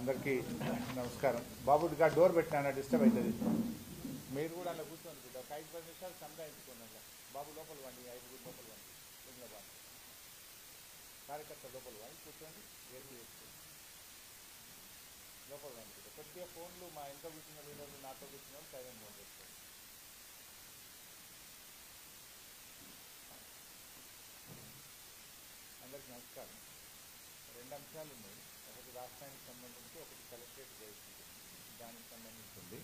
అందరికీ నమస్కారం. బాబు డోర్ పెట్టినా డిస్టర్బ్ అవుతుంది. మీరు కూడా అలా కూర్చోండి బిడ్డ. ఒక 5-10 నిమిషాలు సంపాదించుకోండి. అలా బాబు లోపల వండి, 5 లోపల వండి, సికింద్రాబాద్ కార్యకర్త లోపల వండి కూర్చోండి. ఏది చేసుకోండి లోపల వండి. కొద్దిగా ఫోన్లు మా ఇంట్లో కూర్చున్న లీడర్లు, నాతో కూర్చున్న వాళ్ళు సైలెంట్ మోడ్ చేసుకోండి. అందరికీ నమస్కారం. 2 అంశాలు ఉన్నాయి. ఒకటి రాష్ట్రానికి సంబంధించి, ఒకటి కలెక్టరేట్ చేస్తుంది. దానికి సంబంధించింది.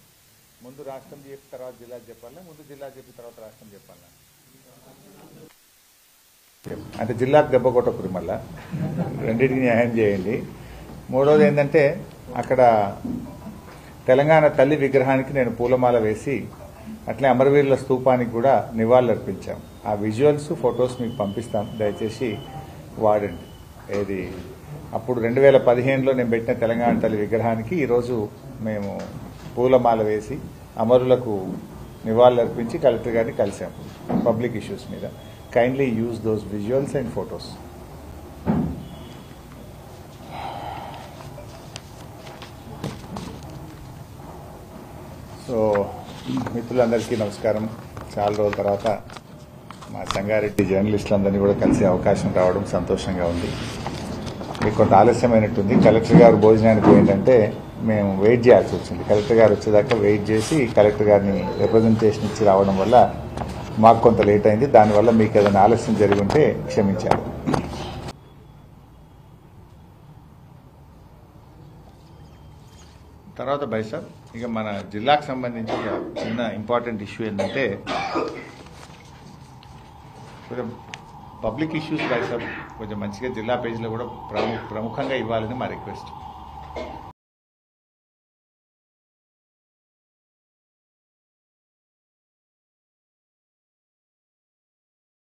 ముందు రాష్ట్రం చెప్పి తర్వాత జిల్లా చెప్పాలా, ముందు జిల్లా చెప్పి తర్వాత రాష్ట్రం చెప్పాలా? అంటే జిల్లాకు దెబ్బ కొట్టకూడదు, మళ్ళా రెండింటికి న్యాయం చేయండి. మూడోది ఏంటంటే, అక్కడ తెలంగాణ తల్లి విగ్రహానికి నేను పూలమాల వేసి అట్లే అమరవీరుల స్తూపానికి కూడా నివాళులర్పించాం. ఆ విజువల్స్, ఫొటోస్ మీకు పంపిస్తాం. దయచేసి వాడండి. ఏది అప్పుడు 2015లో నేను పెట్టిన తెలంగాణ తల్లి విగ్రహానికి ఈరోజు మేము పూలమాల వేసి అమరులకు నివాళులర్పించి కలెక్టర్ గారిని కలిసాం పబ్లిక్ ఇష్యూస్ మీద. Kindly use those visuals and photos. So మిత్రులందరికీ నమస్కారం. చాలా రోజుల తర్వాత మా సంగారెడ్డి జర్నలిస్టులందరినీ కూడా కలిసే అవకాశం రావడం సంతోషంగా ఉంది. మీకు కొంత ఆలస్యమైనట్టుంది. కలెక్టర్ గారు భోజనానికి పోయిందంటే మేము వెయిట్ చేయాల్సి వచ్చింది. కలెక్టర్ గారు వచ్చేదాకా వెయిట్ చేసి కలెక్టర్ గారిని రిప్రజెంటేషన్ ఇచ్చి రావడం వల్ల మాకు కొంత లేట్ అయింది. దానివల్ల మీకు ఏదైనా ఆలస్యం జరిగి ఉంటే క్షమించాలి. తర్వాత బైసాబ్, ఇక మన జిల్లాకు సంబంధించి ఒక చిన్న ఇంపార్టెంట్ ఇష్యూ ఏంటంటే, కొంచెం పబ్లిక్ ఇష్యూస్ బైసాబ్ కొంచెం మంచిగా జిల్లా పేజీలో కూడా ప్రముఖంగా ఇవ్వాలని మా రిక్వెస్ట్.